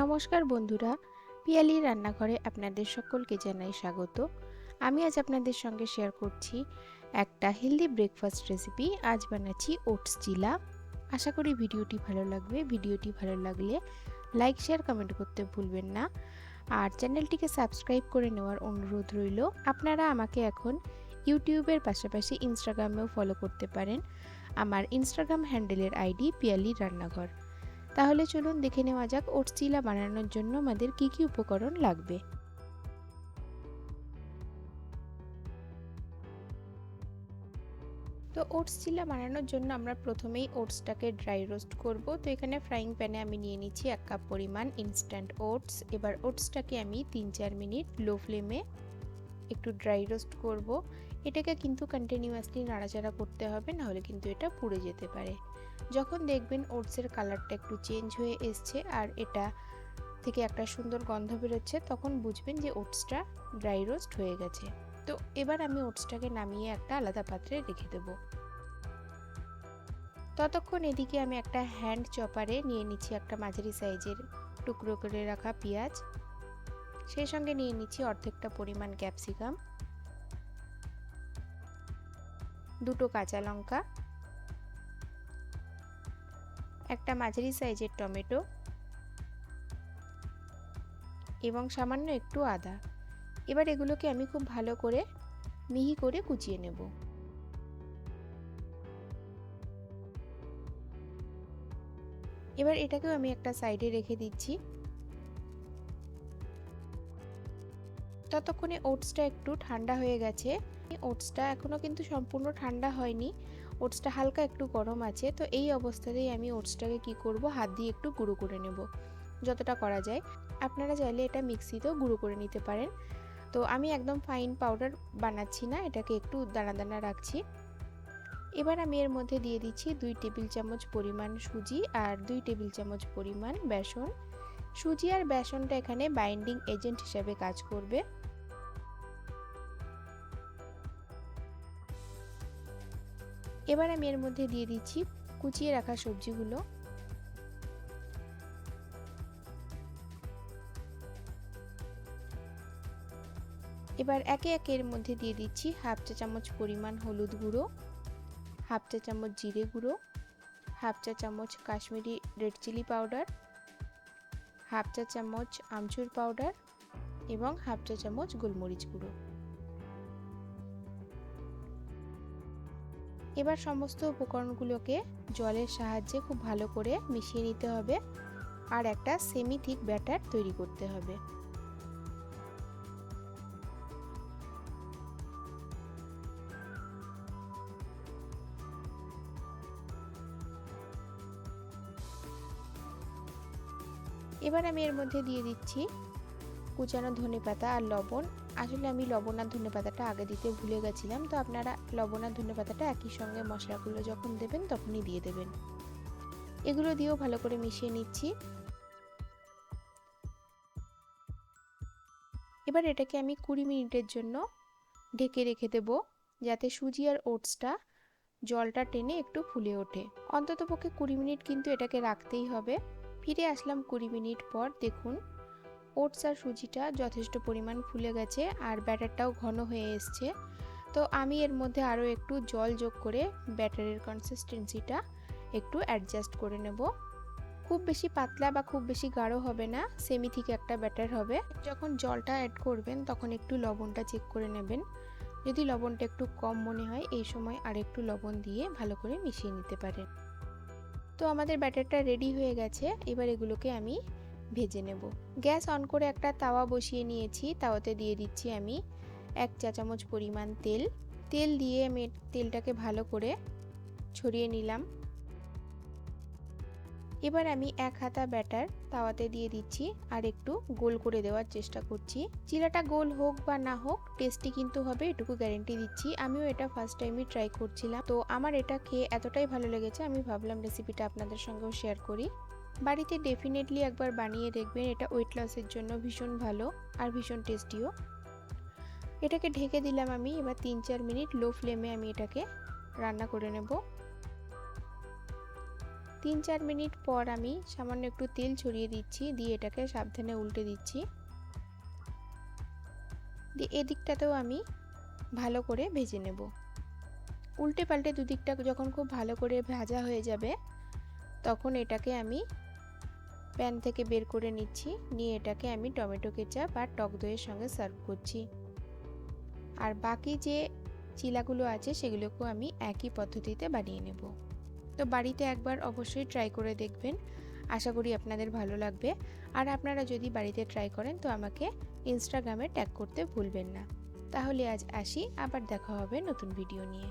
নমস্কার বন্ধুরা, পিয়ালি রান্নাঘরে আপনাদের সকলকে জানাই স্বাগত। আমি আজ আপনাদের সঙ্গে শেয়ার করছি একটা হেলদি ব্রেকফাস্ট রেসিপি। আজ বানাচ্ছি ওটস চিলা। আশা করি ভিডিওটি ভালো লাগবে। ভিডিওটি ভালো লাগলে লাইক, শেয়ার, কমেন্ট করতে ভুলবেন না। আর চ্যানেলটিকে সাবস্ক্রাইব করে নেওয়ার অনুরোধ রইল। আপনারা আমাকে এখন ইউটিউবের পাশাপাশি ইনস্টাগ্রামেও ফলো করতে পারেন। আমার ইনস্টাগ্রাম হ্যান্ডেলের আইডি পিয়ালি রান্নাঘর। তাহলে চলুন দেখে নেওয়া যাক ওটস চিলা বানানোর জন্য আমাদের কি কি উপকরণ লাগবে। তো ওটস চিলা বানানোর জন্য আমরা প্রথমেই ওটসটাকে ড্রাই রোস্ট করব। তো এখানে ফ্রাইং প্যানে আমি নিয়ে নিচ্ছি 1 কাপ পরিমাণ ইনস্ট্যান্ট ওটস। এবার ওটসটাকে আমি 3-4 মিনিট লো ফ্লেমে একটু ড্রাই রোস্ট করব। এটাকে কিন্তু কন্টিনিউয়াসলি নাড়াচাড়া করতে হবে, নাহলে কিন্তু এটা পুড়ে যেতে পারে। যখন দেখবেন ওটসের কালারটা একটু চেঞ্জ হয়ে এসছে আর এটা থেকে একটা সুন্দর গন্ধ বেরোচ্ছে, তখন বুঝবেন যে ওটসটা ড্রাই রোস্ট হয়ে গেছে। তো এবার আমি ওটসটাকে নামিয়ে একটা আলাদা পাত্রে রেখে দেব। ততক্ষণ এদিকে আমি একটা হ্যান্ড চপারে নিয়ে নিচ্ছি একটা মাঝারি সাইজের টুকরো করে রাখা পেঁয়াজ, সেই সঙ্গে নিয়ে নিচ্ছি অর্ধেকটা পরিমাণ ক্যাপসিকাম, 2টো কাঁচা লঙ্কা, একটা মাঝারি সাইজের টমেটো এবং সামান্য একটু আদা। এবার এগুলোকে আমি খুব ভালো করে মিহি করে কুচিয়ে নেব। এবার এটাকেও আমি একটা সাইডে রেখে দিচ্ছি। ততক্ষণে ওটসটা একটু ঠান্ডা হয়ে গেছে। ওটসটা এখনো কিন্তু সম্পূর্ণ ঠান্ডা হয়নি, ওটসটা হালকা একটু গরম আছে। তো এই অবস্থাতেই আমি ওটসটাকে কি করব, হাত দিয়ে একটু গুঁড়ো করে নেব যতটা করা যায়। আপনারা চাইলে এটা মিক্সিতেও গুঁড়ো করে নিতে পারেন। তো আমি একদম ফাইন পাউডার বানাচ্ছি না, এটাকে একটু দানা দানা রাখছি। এবার আমি এর মধ্যে দিয়ে দিচ্ছি 2 টেবিল চামচ পরিমাণ সুজি আর 2 টেবিল চামচ পরিমাণ বেসন। সুজি আর বেসনটা এখানে বাইন্ডিং এজেন্ট হিসেবে কাজ করবে। এবার আমি এর মধ্যে দিয়ে দিচ্ছি কুচিয়ে রাখা সবজিগুলো। এবার একে একে এর মধ্যে দিয়ে দিচ্ছি হাফ চা চামচ পরিমাণ হলুদ গুঁড়ো, হাফ চা চামচ জিরে গুঁড়ো, হাফ চা চামচ Kashmiri red chilli powder, half চা চামচ আমচুর পাউডার এবং হাফ চা চামচ গোলমরিচ গুঁড়ো। এবার সমস্ত উপকরণগুলোকে জলের সাহায্যে খুব ভালো করে মিশিয়ে নিতে হবে আর একটা সেমি থিক ব্যাটার তৈরি করতে হবে। এবার আমি এর মধ্যে দিয়ে দিচ্ছি কুচানো ধনেপাতা আর লবণ। আসলে আমি লবণ আর ধনেপাতাটা আগে দিতে ভুলে গেছিলাম, তো আপনারা লবণ আর ধনেপাতাটা একই সঙ্গে মশলাগুলো যখন দেবেন তখনই দিয়ে দেবেন। এগুলো দিয়েও ভালো করে মিশিয়ে নিচ্ছি। এবার এটাকে আমি 20 মিনিটের জন্য ঢেকে রেখে দেব, যাতে সুজি আর ওটসটা জলটা টেনে একটু ফুলে ওঠে। অন্ততপক্ষে 20 মিনিট কিন্তু এটাকে রাখতেই হবে। ফিরে আসলাম 20 মিনিট পর। দেখুন ওটস আর সুজিটা যথেষ্ট পরিমাণ ফুলে গেছে আর ব্যাটারটাও ঘন হয়ে এসছে। তো আমি এর মধ্যে আরও একটু জল যোগ করে ব্যাটারের কনসিস্টেন্সিটা একটু অ্যাডজাস্ট করে নেব। খুব বেশি পাতলা বা খুব বেশি গাঢ় হবে না, সেমি থিক একটা ব্যাটার হবে। যখন জলটা অ্যাড করবেন তখন একটু লবণটা চেক করে নেবেন। যদি লবণটা একটু কম মনে হয়, এই সময় আর একটু লবণ দিয়ে ভালো করে মিশিয়ে নিতে পারেন। তো আমাদের ব্যাটারটা রেডি হয়ে গেছে। এবার এগুলোকে আমি ভেজে নেব। গ্যাস অন করে একটা তাওয়া বসিয়ে নিয়েছি। তাওয়াতে দিয়ে দিচ্ছি আমি 1 চা চামচ পরিমাণ তেল দিয়ে আমি তেলটাকে ভালো করে ছড়িয়ে নিলাম। এবার আমি 1 হাতা ব্যাটার তাওয়াতে দিয়ে দিচ্ছি আর একটু গোল করে দেওয়ার চেষ্টা করছি। চিলাটা গোল হোক বা না হোক, টেস্টি কিন্তু হবে, এটুকু গ্যারেন্টি দিচ্ছি। আমিও এটা ফার্স্ট টাইমই ট্রাই করছিলাম, তো আমার এটা খেয়ে এতটাই ভালো লেগেছে আমি ভাবলাম রেসিপিটা আপনাদের সঙ্গেও শেয়ার করি। বাড়িতে ডেফিনেটলি একবার বানিয়ে দেখবেন, এটা ওয়েট লসের জন্য ভীষণ ভালো আর ভীষণ টেস্টিও। এটাকে ঢেকে দিলাম আমি। এবার 3-4 মিনিট লো ফ্লেমে আমি এটাকে রান্না করে নেব। 3-4 মিনিট পর আমি সামান্য একটু তেল ছড়িয়ে দিচ্ছি, দিয়ে এটাকে সাবধানে উল্টে দিচ্ছি। দিয়ে এদিকটাতেও আমি ভালো করে ভেজে নেব। উল্টে পাল্টে দুদিকটা যখন খুব ভালো করে ভাজা হয়ে যাবে তখন এটাকে আমি প্যান থেকে বের করে নিচ্ছি, নিয়ে এটাকে আমি টমেটো কেচাপ আর টক দইয়ের সঙ্গে সার্ভ করছি। আর বাকি যে চিলাগুলো আছে সেগুলোকেও আমি একই পদ্ধতিতে বানিয়ে নেব। তো বাড়িতে একবার অবশ্যই ট্রাই করে দেখবেন, আশা করি আপনাদের ভালো লাগবে। আর আপনারা যদি বাড়িতে ট্রাই করেন তো আমাকে ইনস্টাগ্রামে ট্যাগ করতে ভুলবেন না। তাহলে আজ আসি, আবার দেখা হবে নতুন ভিডিও নিয়ে।